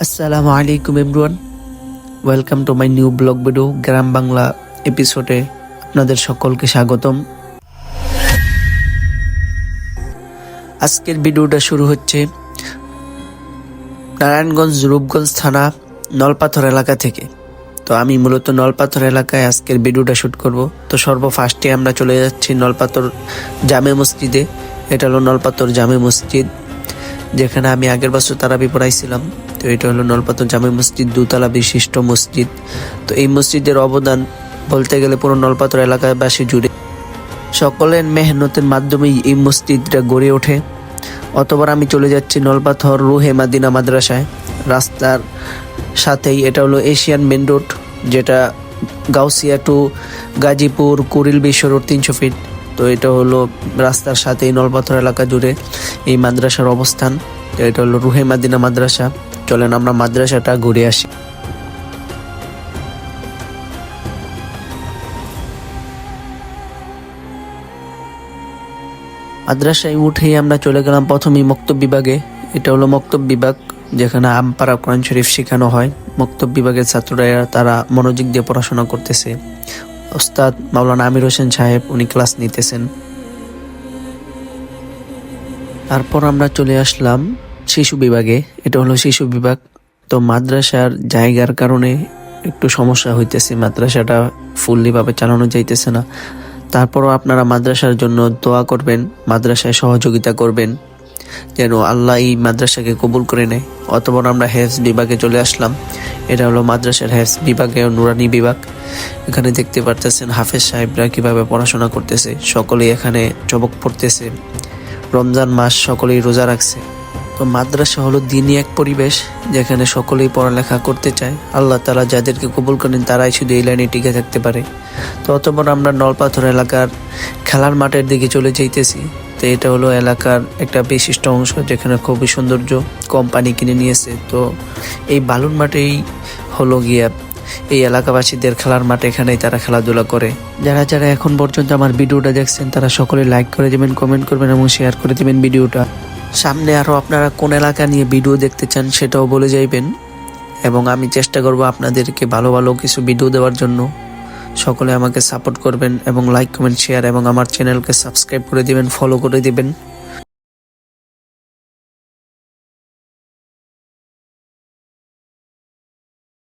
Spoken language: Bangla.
আসসালামু আলাইকুম everyone, welcome to my new blog video গ্রাম বাংলা এপিসোডে আপনাদের সকলকে স্বাগতম। আজকের ভিডিওটা শুরু হচ্ছে নারায়ণগঞ্জ রূপগঞ্জ থানা নলপাথর এলাকা থেকে। তো আমি মূলত নলপাথর এলাকায় আজকের ভিডিওটা শ্যুট করব। তো সর্বফার্স্টে আমরা চলে যাচ্ছি নলপাথর জামে মসজিদে। এটা হলো নলপাথর জামে মসজিদ, যেখানে আমি আগের বছর তারাবি পড়াইছিলাম। তো এটা হলো নলপাথর জামে মসজিদ, দুতলা বিশিষ্ট মসজিদ। তো এই মসজিদের অবদান বলতে গেলে পুরো নলপাথর এলাকাবাসী জুড়ে সকলের মেহনতের মাধ্যমেই এই মসজিদটা গড়ে ওঠে। অতবার আমি চলে যাচ্ছি নলপাথর রুহে মাদিনা মাদ্রাসায়। রাস্তার সাথেই এটা হলো এশিয়ান মেন রোড, যেটা গাউসিয়া টু গাজীপুর কুড়িল বিশ্ব রোড 300 ফিট। তো এটা হলো রাস্তার সাথেই নলপাথর এলাকা জুড়ে এই মাদ্রাসার অবস্থান। তো এটা হলো রুহে মাদিনা মাদ্রাসা। চলেন আমরা মাদ্রাসাটা ঘুরে আসি। মাদ্রাসায় উঠেই আমরা চলে গেলাম প্রথমেই মক্তব বিভাগে। এটা হলো মক্তব বিভাগ, যেখানে আমপারা কোরআন শরীফ শেখানো হয়। মক্তব বিভাগের ছাত্ররা তারা মনোযোগ দিয়ে পড়াশোনা করতেছে। ওস্তাদ মাওলানা আমির হোসেন সাহেব উনি ক্লাস নিতেছেন। তারপর আমরা চলে আসলাম শিশু বিভাগে। এটা হলো শিশু বিভাগ। তো মাদ্রাসার জায়গার কারণে একটু সমস্যা হইতেছে, মাদ্রাসাটা ফুললিভাবে চালানো যাইতেছে না। তারপরও আপনারা মাদ্রাসার জন্য দোয়া করবেন, মাদ্রাসায় সহযোগিতা করবেন যেন আল্লাহ এই মাদ্রাসাকে কবুল করে নেয়। অতপর আমরা হেফজ বিভাগে চলে আসলাম। এটা হলো মাদ্রাসার হেফজ বিভাগে নুরানি বিভাগ। এখানে দেখতে পারতেছেন হাফেজ সাহেবরা কিভাবে পড়াশোনা করতেছে। সকলেই এখানে চবক পড়তেছে। রমজান মাস সকলেই রোজা রাখছে। তো মাদ্রাসা হলো দিনই এক পরিবেশ, যেখানে সকলেই পড়ালেখা করতে চায়। আল্লাহ তাআলা যাদেরকে কবুল করেন তারাই শুধু এই লাইনে টিকে থাকতে পারে। তো অতপর আমরা নলপাথর এলাকার খেলার মাঠের দিকে চলে যাইতেছি। তো এটা হলো এলাকার একটা বিশিষ্ট অংশ, যেখানে খুবই সৌন্দর্য, কোম্পানি কিনে নিয়েছে। তো এই বালুর মাঠেই হলো গিয়া এই এলাকাবাসীদের খেলার মাঠ, এখানেই তারা খেলাধুলা করে। যারা যারা এখন পর্যন্ত আমার ভিডিওটা দেখছেন তারা সকলে লাইক করে দেবেন, কমেন্ট করবেন এবং শেয়ার করে দেবেন ভিডিওটা। সামনে আরও আপনারা কোন এলাকা নিয়ে ভিডিও দেখতে চান সেটাও বলে যাইবেন, এবং আমি চেষ্টা করব আপনাদেরকে ভালো ভালো কিছু ভিডিও দেওয়ার জন্য। সকলে আমাকে সাপোর্ট করবেন এবং লাইক কমেন্ট শেয়ার এবং আমার চ্যানেলকে সাবস্ক্রাইব করে দিবেন, ফলো করে দিবেন।